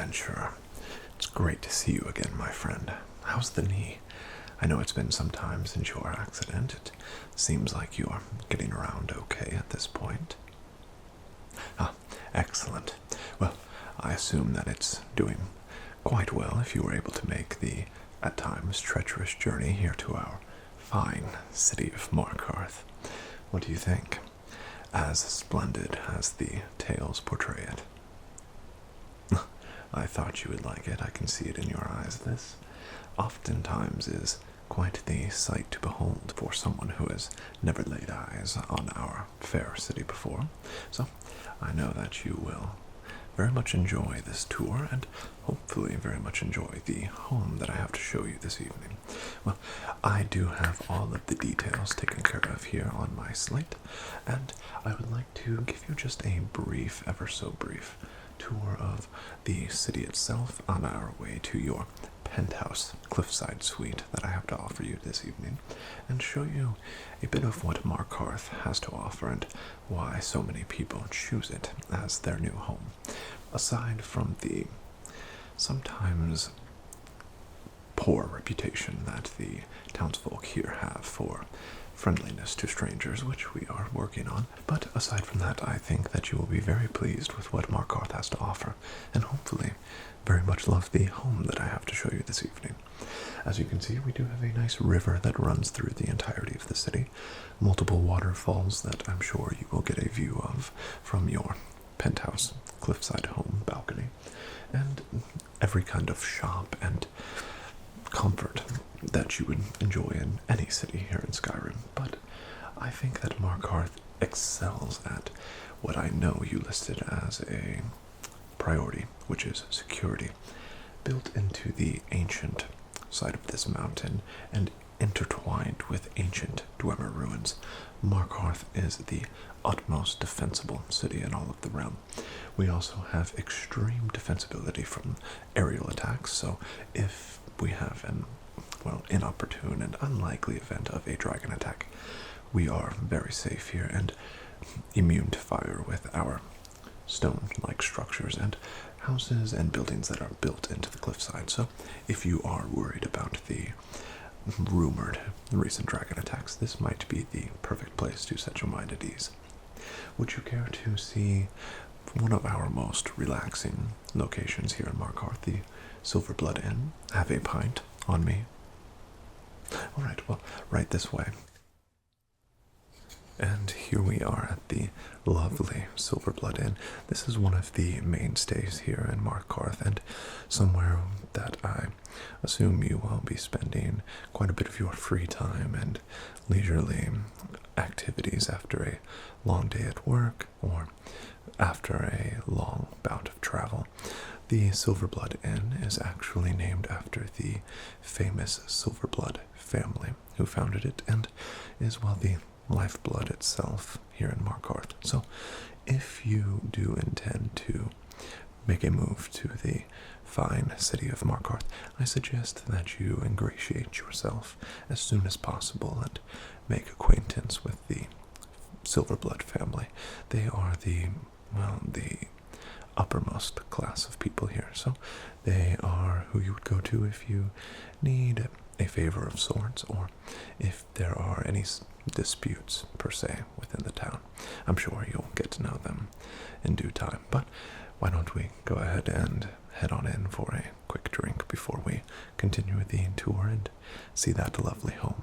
adventurer. It's great to see you again, my friend. How's the knee? I know it's been some time since your accident. It seems like you are getting around okay at this point. Ah, excellent. Well, I assume that it's doing quite well if you were able to make the, at times, treacherous journey here to our fine city of Markarth. What do you think? As splendid as the tales portray it. I thought you would like it. I can see it in your eyes. This oftentimes is quite the sight to behold for someone who has never laid eyes on our fair city before. So I know that you will very much enjoy this tour and hopefully very much enjoy the home that I have to show you this evening. Well, I do have all of the details taken care of here on my slate, and I would like to give you just a brief, ever so brief, tour of the city itself on our way to your penthouse cliffside suite that I have to offer you this evening, and show you a bit of what Markarth has to offer and why so many people choose it as their new home. Aside from the sometimes poor reputation that the townsfolk here have for friendliness to strangers, which we are working on. But aside from that, I think that you will be very pleased with what Markarth has to offer, and hopefully very much love the home that I have to show you this evening. As you can see, we do have a nice river that runs through the entirety of the city, multiple waterfalls that I'm sure you will get a view of from your penthouse cliffside home balcony, and every kind of shop and comfort that you would enjoy in any city here in Skyrim. But I think that Markarth excels at what I know you listed as a priority, which is security. Built into the ancient side of this mountain and intertwined with ancient Dwemer ruins, Markarth is the utmost defensible city in all of the realm. We also have extreme defensibility from aerial attacks, so if we have an inopportune and unlikely event of a dragon attack, we are very safe here and immune to fire with our stone-like structures and houses and buildings that are built into the cliffside. So if you are worried about the rumored recent dragon attacks, this might be the perfect place to set your mind at ease. Would you care to see one of our most relaxing locations here in Markarth, the Silverblood Inn? Have a pint on me. Alright, well, right this way. And here we are at the lovely Silverblood Inn. This is one of the mainstays here in Markarth, and somewhere that I assume you will be spending quite a bit of your free time and leisurely activities after a long day at work or after a long bout of travel. The Silverblood Inn is actually named after the famous Silverblood family who founded it and is, well, the lifeblood itself here in Markarth. So if you do intend to make a move to the fine city of Markarth, I suggest that you ingratiate yourself as soon as possible and make acquaintance with the Silverblood family. They are the uppermost class of people here, so they are who you would go to if you need a favor of sorts, or if there are any disputes, per se, within the town. I'm sure you'll get to know them in due time, but why don't we go ahead and head on in for a quick drink before we continue the tour and see that lovely home.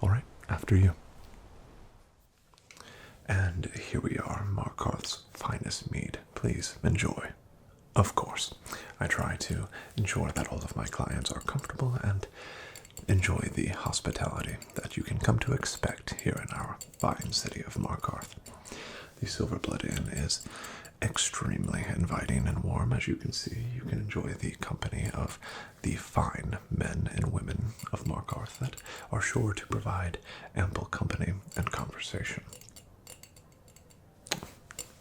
Alright, after you. And here we are, Markarth's finest mead. Please enjoy. Of course, I try to ensure that all of my clients are comfortable and enjoy the hospitality that you can come to expect here in our fine city of Markarth. The Silverblood Inn is extremely inviting and warm. As you can see, you can enjoy the company of the fine men and women of Markarth that are sure to provide ample company and conversation.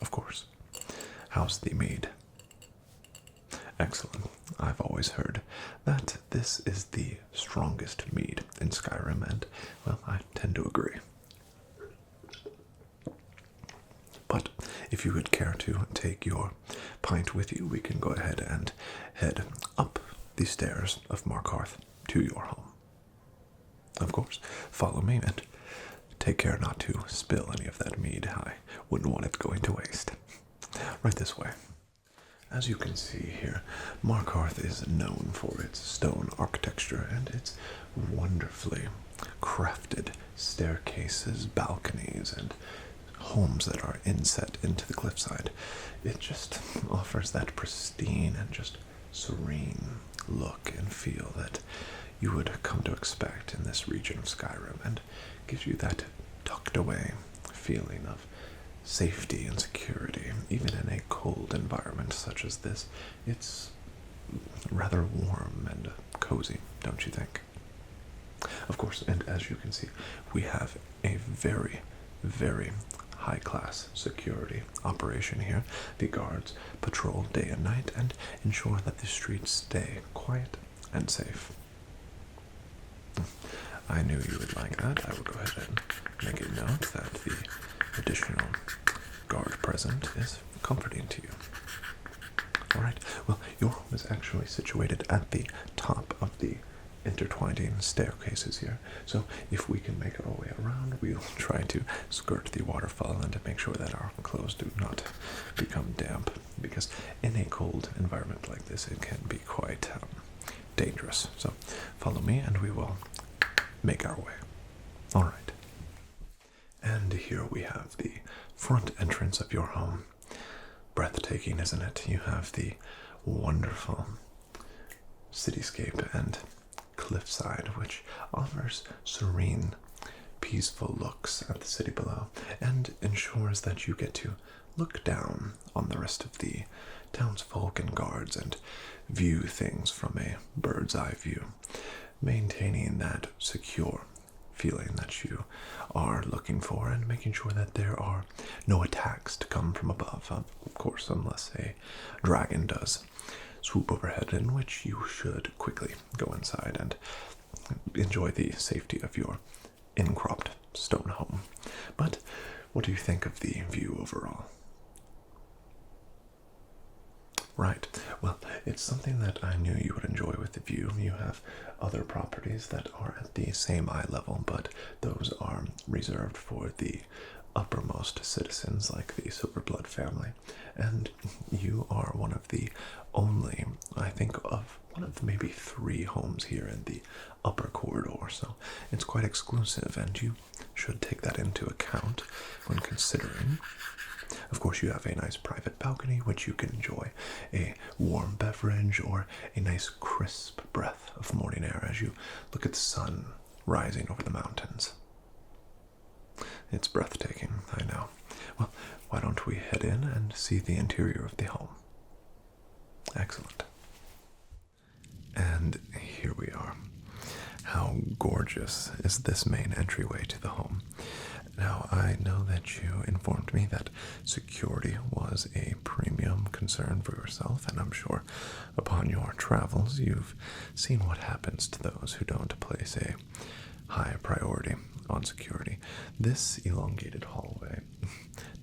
Of course. How's the mead? Excellent. I've always heard that this is the strongest mead in Skyrim, and, well, I tend to agree. But if you would care to take your pint with you, we can go ahead and head up the stairs of Markarth to your home. Of course, follow me and take care not to spill any of that mead. I wouldn't want it going to waste. Right this way. As you can see here, Markarth is known for its stone architecture and its wonderfully crafted staircases, balconies, and homes that are inset into the cliffside. It just offers that pristine and just serene look and feel that you would come to expect in this region of Skyrim, and gives you that tucked away feeling of safety and security. Even in a cold environment such as this, it's rather warm and cozy, don't you think? Of course, and as you can see, we have a very, very high-class security operation here. The guards patrol day and night and ensure that the streets stay quiet and safe. I knew you would like that. I will go ahead and make a note that the additional guard present is comforting to you. Alright, well, your home is actually situated at the top of the intertwining staircases here, so if we can make our way around, we'll try to skirt the waterfall and to make sure that our clothes do not become damp, because in a cold environment like this, it can be quite dangerous. So follow me and we will make our way. Alright. And here we have the front entrance of your home. Breathtaking, isn't it? You have the wonderful cityscape and cliffside, which offers serene, peaceful looks at the city below and ensures that you get to look down on the rest of the townsfolk and guards and view things from a bird's eye view, maintaining that secure feeling that you are looking for and making sure that there are no attacks to come from above, of course, unless a dragon does swoop overhead, in which you should quickly go inside and enjoy the safety of your incropped stone home. But what do you think of the view overall? Right. Well, it's something that I knew you would enjoy with the view. You have other properties that are at the same eye level, but those are reserved for the uppermost citizens, like the Silverblood family. And you are one of the only, I think, of one of maybe 3 homes here in the upper corridor. So it's quite exclusive, and you should take that into account when considering. Of course, you have a nice private balcony, which you can enjoy a warm beverage or a nice crisp breath of morning air as you look at the sun rising over the mountains. It's breathtaking, I know. Well, why don't we head in and see the interior of the home? Excellent. And here we are. How gorgeous is this main entryway to the home? Now, I know that you informed me that security was a premium concern for yourself, and I'm sure upon your travels you've seen what happens to those who don't place a high priority on security. This elongated hallway,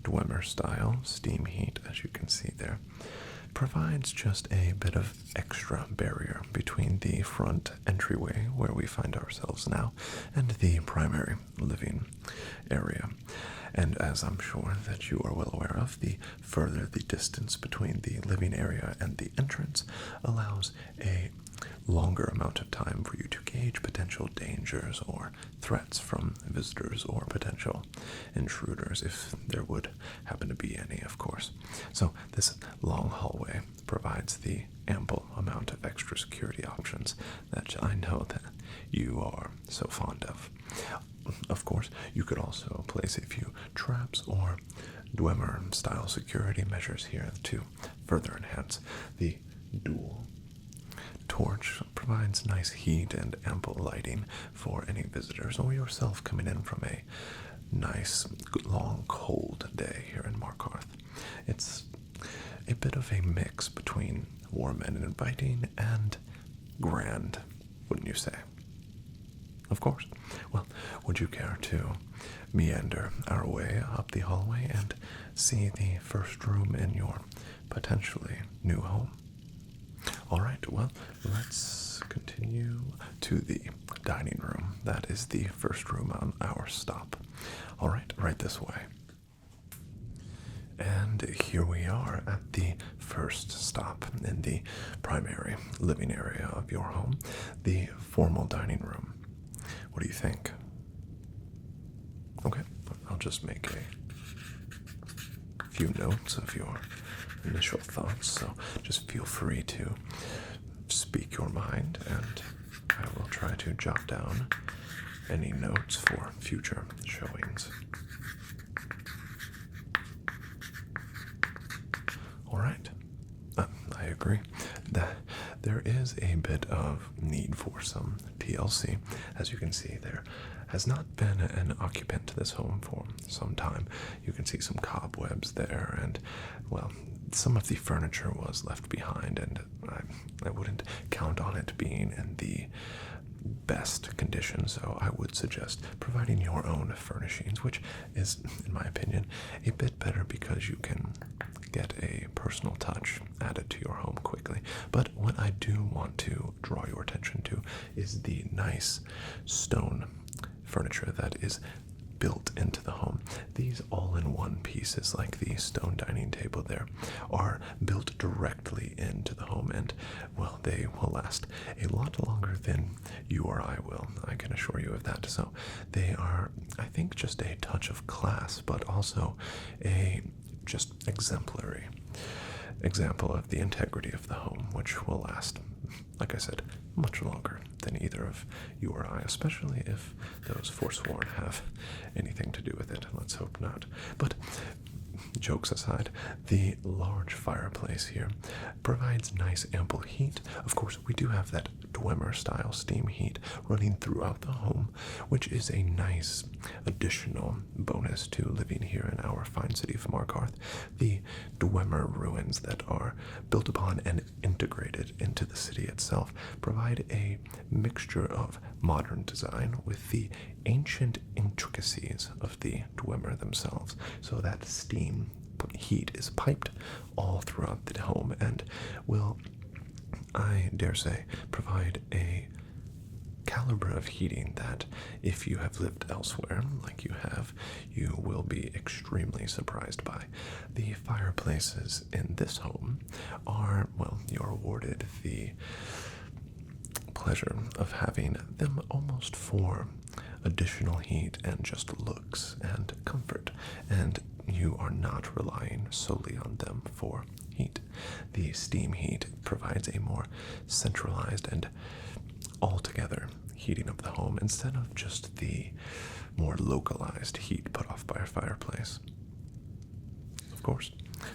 Dwemer style, steam heat, as you can see there, provides just a bit of extra barrier between the front entryway, where we find ourselves now, and the primary living area. And as I'm sure that you are well aware of, the further the distance between the living area and the entrance allows a longer amount of time for you to gauge potential dangers or threats from visitors or potential intruders, if there would happen to be any, of course. So this long hallway provides the ample amount of extra security options that I know that you are so fond of. Of course, you could also place a few traps or Dwemer-style security measures here to further enhance the dual torch. Provides nice heat and ample lighting for any visitors or yourself coming in from a nice, long, cold day here in Markarth. It's a bit of a mix between warm and inviting and grand, wouldn't you say? Of course. Well, would you care to meander our way up the hallway and see the first room in your potentially new home? All right, well, let's continue to the dining room. That is the first room on our stop. All right this way. And here we are at the first stop in the primary living area of your home, the formal dining room. What do you think? Okay, I'll just make a few notes of your initial thoughts, so just feel free to speak your mind, and I will try to jot down any notes for future showings. All right, I agree that there is a bit of need for some TLC. As you can see, there has not been an occupant to this home for some time. You can see some cobwebs there, and, well, some of the furniture was left behind, and I wouldn't count on it being in the best condition, so I would suggest providing your own furnishings, which is, in my opinion, a bit better because you can get a personal touch added to your home quickly. But what I do want to draw your attention to is the nice stone furniture that is built into the home. These all-in-one pieces, like the stone dining table there, are built directly into the home, and, well, they will last a lot longer than you or I will. I can assure you of that. So they are, I think, just a touch of class, but also a just exemplary example of the integrity of the home, which will last, like I said, much longer than either of you or I, especially if those forsworn have anything to do with it. Let's hope not. But jokes aside, the large fireplace here provides nice ample heat. Of course, we do have that Dwemer style steam heat running throughout the home, which is a nice additional bonus to living here in our fine city of Markarth. The Dwemer ruins that are built upon and integrated into the city itself provide a mixture of modern design with the ancient intricacies of the Dwemer themselves, so that steam heat is piped all throughout the home and will, I dare say, provide a caliber of heating that, if you have lived elsewhere like you have, you will be extremely surprised by. The fireplaces in this home are, well, you're awarded the pleasure of having them almost for additional heat and just looks and comfort, and you are not relying solely on them for heat. The steam heat provides a more centralized and altogether heating of the home instead of just the more localized heat put off by a fireplace. Of course,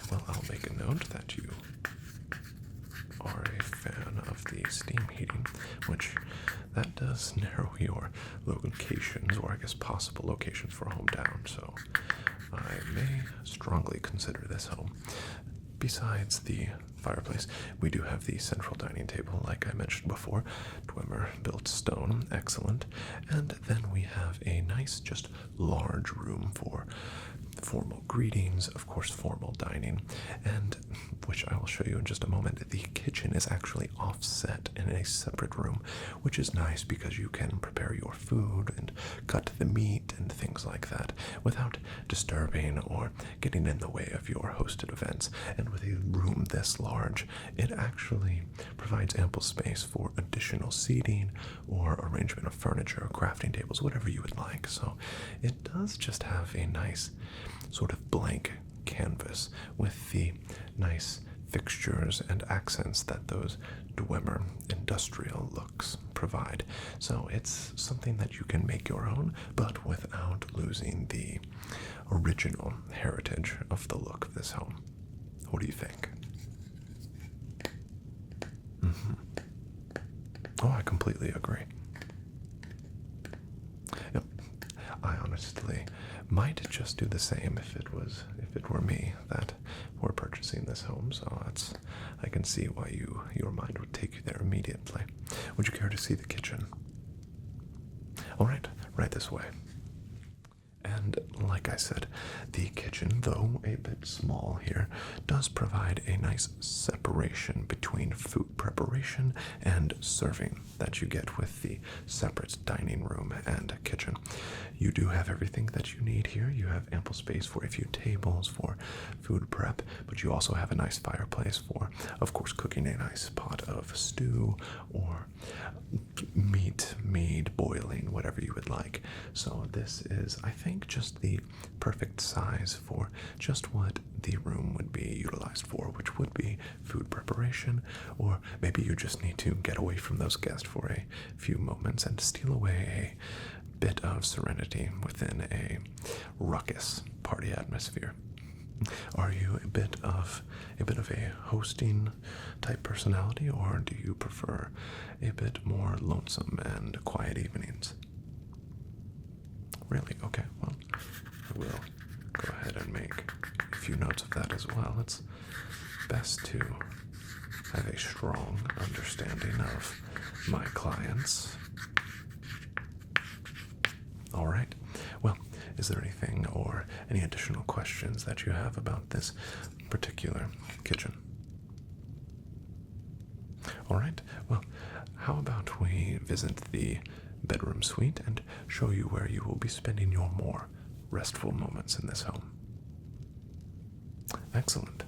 well, I'll make a note that you are a fan of the steam heating, which that does narrow your locations, or I guess possible locations for a home down, so I may strongly consider this home. Besides the fireplace, we do have the central dining table, like I mentioned before, Dwemer built stone, excellent, and then we have a nice, just large room for formal greetings, of course formal dining, and which I will show you in just a moment. The kitchen is actually offset in a separate room, which is nice because you can prepare your food and cut the meat and things like that without disturbing or getting in the way of your hosted events. And with a room this large, it actually provides ample space for additional seating or arrangement of furniture, crafting tables, whatever you would like. So it does just have a nice sort of blank canvas with the nice fixtures and accents that those Dwemer industrial looks provide. So it's something that you can make your own, but without losing the original heritage of the look of this home. What do you think? Oh, I completely agree. Yep. I honestly might just do the same if it were me that were purchasing this home. So I can see why your mind would take you there immediately. Would you care to see the kitchen? All right, right this way. And like I said, the kitchen, though a bit small here, does provide a nice separation between food preparation and serving that you get with the separate dining room and kitchen. You do have everything that you need here. You have ample space for a few tables for food prep, but you also have a nice fireplace for, of course, cooking a nice pot of stew or mead, boiling, whatever you would like. So this is, I think, just the perfect size for just what the room would be utilized for, which would be food preparation, or maybe you just need to get away from those guests for a few moments and steal away a bit of serenity within a ruckus party atmosphere. Are you a bit of a hosting type personality, or do you prefer a bit more lonesome and quiet evenings? Really? Okay, well, I will go ahead and make a few notes of that as well. It's best to have a strong understanding of my clients. All right. Well, is there anything or any additional questions that you have about this particular kitchen? All right. Well, how about we visit the bedroom suite and show you where you will be spending your more restful moments in this home? Excellent.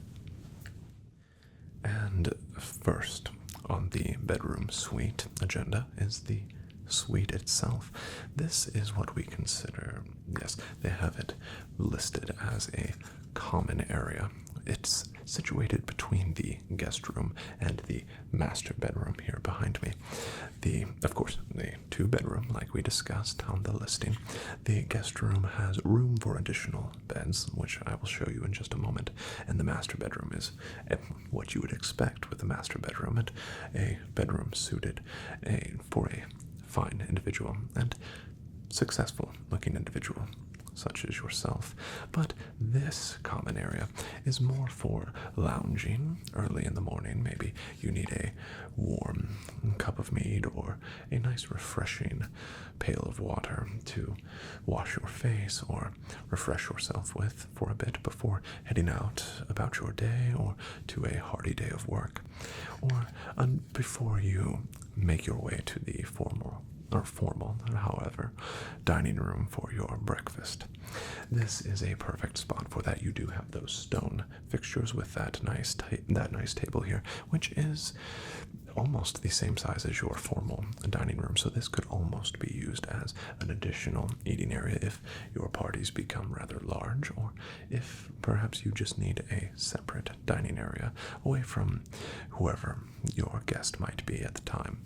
And first on the bedroom suite agenda is the suite itself. This is what we consider, yes, they have it listed as a common area. It's situated between the guest room and the master bedroom here behind me. Of course, the two-bedroom, like we discussed on the listing. The guest room has room for additional beds, which I will show you in just a moment. And the master bedroom is what you would expect with a master bedroom, and a bedroom suited for a fine individual and successful-looking individual such as yourself. But this common area is more for lounging early in the morning. Maybe you need a warm cup of mead or a nice refreshing pail of water to wash your face or refresh yourself with for a bit before heading out about your day or to a hearty day of work, or before you make your way to the formal, however, dining room for your breakfast. This is a perfect spot for that. You do have those stone fixtures with that nice table here, which is almost the same size as your formal dining room. So this could almost be used as an additional eating area if your parties become rather large, or if perhaps you just need a separate dining area away from whoever your guest might be at the time.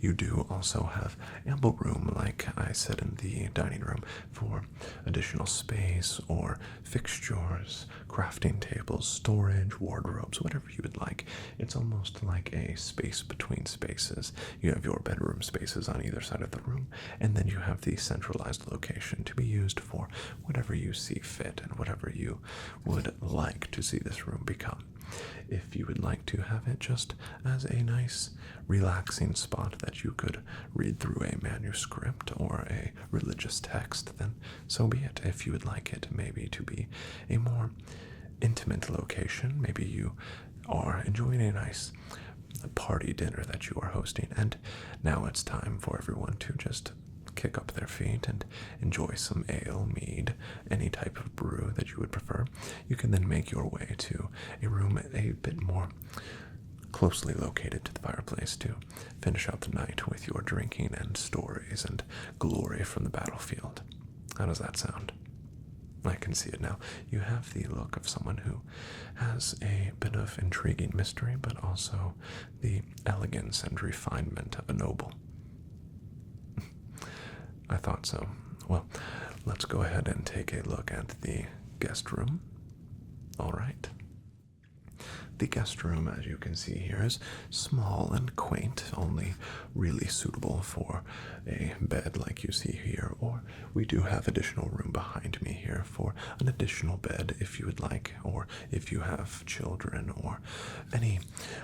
You do also have ample room, like I said, in the dining room for additional space or fixtures, crafting tables, storage, wardrobes, whatever you would like. It's almost like a space between spaces. You have your bedroom spaces on either side of the room, and then you have the centralized location to be used for whatever you see fit and whatever you would like to see this room become. If you would like to have it just as a nice, relaxing spot that you could read through a manuscript or a religious text, then so be it. If you would like it maybe to be a more intimate location, maybe you are enjoying a nice party dinner that you are hosting, and now it's time for everyone to just kick up their feet and enjoy some ale, mead, any type of brew that you would prefer. You can then make your way to a room a bit more closely located to the fireplace to finish out the night with your drinking and stories and glory from the battlefield. How does that sound? I can see it now. You have the look of someone who has a bit of intriguing mystery, but also the elegance and refinement of a noble. I thought so. Well, let's go ahead and take a look at the guest room. All right. the guest room, as you can see here, is small and quaint, only really suitable for a bed like you see here, or we do have additional room behind me here for an additional bed if you would like, or if you have children or any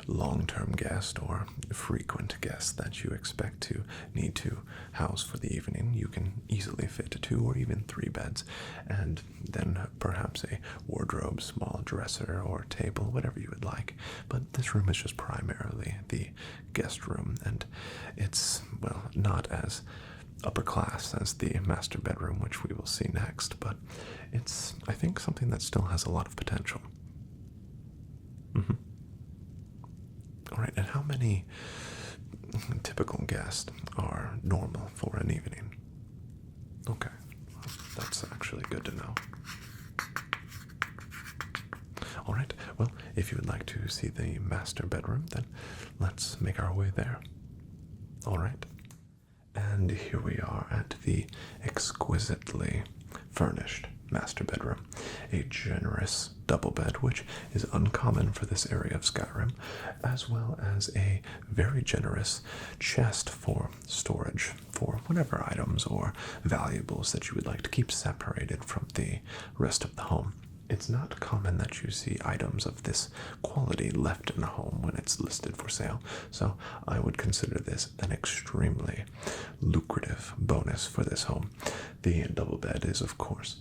long-term guest or frequent guest that you expect to need to house for the evening. You can easily fit 2 or even 3 beds, and then perhaps a wardrobe, small dresser or table, whatever you would like. But this room is just primarily the guest room, and it's, well, not as upper class as the master bedroom, which we will see next, but it's, I think, something that still has a lot of potential. All right, and how many typical guests are normal for an evening? Okay, that's actually good to know. All right, well, if you would like to see the master bedroom, then let's make our way there. All right. And here we are at the exquisitely furnished master bedroom. A generous double bed, which is uncommon for this area of Skyrim, as well as a very generous chest for storage for whatever items or valuables that you would like to keep separated from the rest of the home. It's not common that you see items of this quality left in a home when it's listed for sale, so I would consider this an extremely lucrative bonus for this home. The double bed is, of course,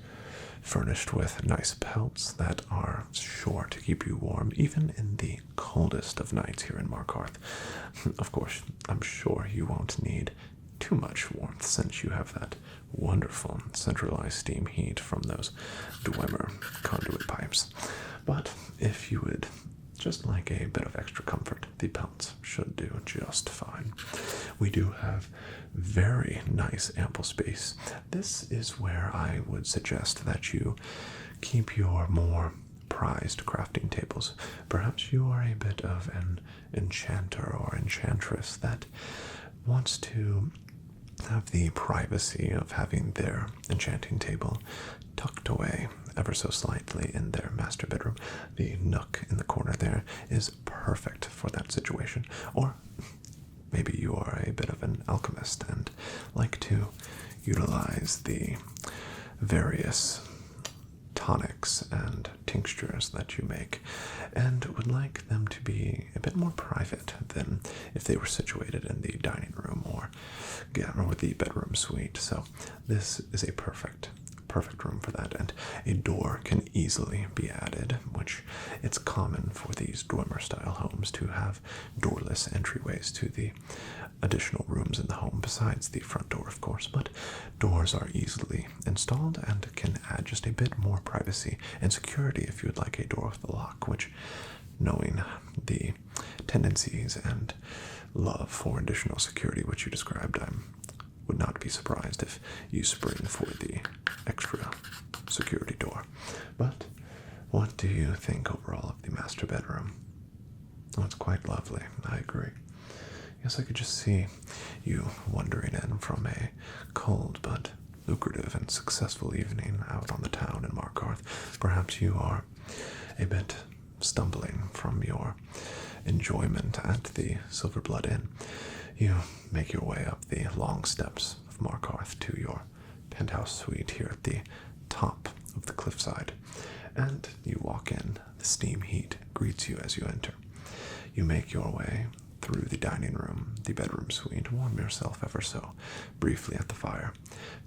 furnished with nice pelts that are sure to keep you warm, even in the coldest of nights here in Markarth. Of course, I'm sure you won't need too much warmth since you have that wonderful centralized steam heat from those Dwemer conduit pipes. But if you would just like a bit of extra comfort, the pelts should do just fine. We do have very nice ample space. This is where I would suggest that you keep your more prized crafting tables. Perhaps you are a bit of an enchanter or enchantress that wants to have the privacy of having their enchanting table tucked away ever so slightly in their master bedroom. The nook in the corner there is perfect for that situation. Or maybe you are a bit of an alchemist and like to utilize the various tonics and tinctures that you make, and would like them to be a bit more private than if they were situated in the dining room or the bedroom suite. So this is a perfect room for that, and a door can easily be added, which it's common for these dormer style homes to have doorless entryways to the additional rooms in the home besides the front door, of course, but doors are easily installed and can add just a bit more privacy and security if you would like a door with a lock, which, knowing the tendencies and love for additional security which you described, I would not be surprised if you spring for the extra security door. But what do you think overall of the master bedroom? Oh, it's quite lovely, I agree. Yes, I could just see you wandering in from a cold but lucrative and successful evening out on the town in Markarth. Perhaps you are a bit stumbling from your enjoyment at the Silverblood Inn. You make your way up the long steps of Markarth to your penthouse suite here at the top of the cliffside, and you walk in. The steam heat greets you as you enter. You make your way through the dining room, the bedroom suite, warm yourself ever so briefly at the fire,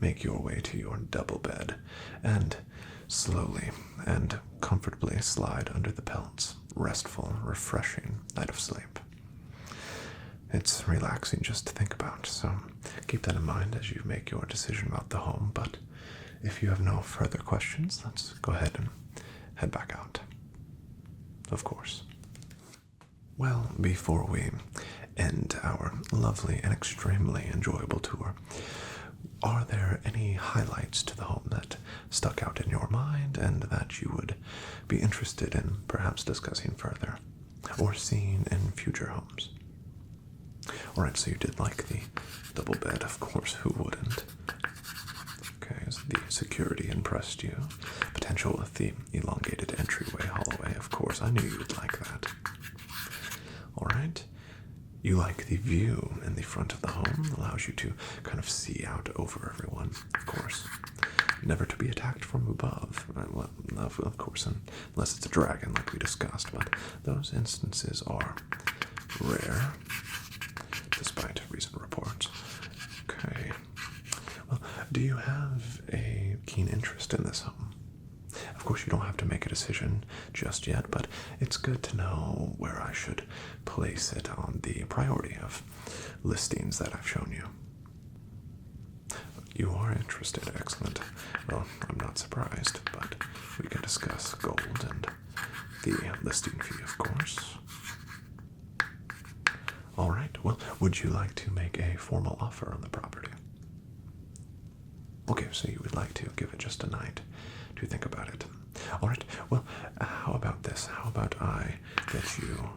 make your way to your double bed, and slowly and comfortably slide under the pelts. Restful, refreshing night of sleep. It's relaxing just to think about, so keep that in mind as you make your decision about the home. But if you have no further questions, let's go ahead and head back out. Of course. Well, before we end our lovely and extremely enjoyable tour, are there any highlights to the home that stuck out in your mind and that you would be interested in perhaps discussing further or seeing in future homes? Alright, so you did like the double bed, of course, who wouldn't? Okay, so the security impressed you. Potential with the elongated entryway, hallway, of course, I knew you would like that. You like the view in the front of the home, allows you to kind of see out over everyone, of course. Never to be attacked from above, well, of course, unless it's a dragon like we discussed, but those instances are rare, despite recent reports. Okay. Well, do you have a keen interest in this home? Of course, you don't have to make a decision just yet, but it's good to know where I should place it on the priority of listings that I've shown you. You are interested, excellent. Well, I'm not surprised, but we can discuss gold and the listing fee, of course. All right, well, would you like to make a formal offer on the property? Okay, so you would like to give it just a night to think about it. All right, well, how about this? How about I get you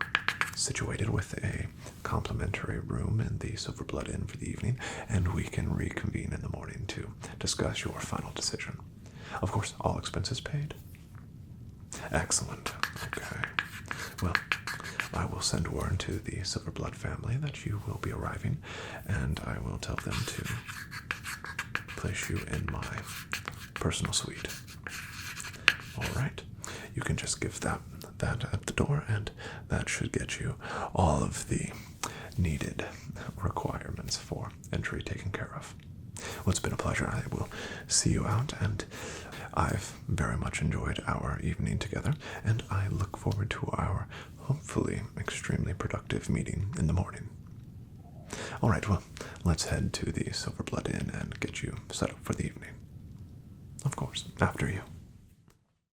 situated with a complimentary room in the Silverblood Inn for the evening, and we can reconvene in the morning to discuss your final decision. Of course, all expenses paid. Excellent. Okay. Well, I will send word to the Silverblood family that you will be arriving, and I will tell them to place you in my personal suite. All right. You can just give that at the door, and that should get you all of the needed requirements for entry taken care of. Well, it's been a pleasure. I will see you out, and I've very much enjoyed our evening together, and I look forward to our hopefully extremely productive meeting in the morning. All right, well, let's head to the Silverblood Inn and get you set up for the evening. Of course, after you.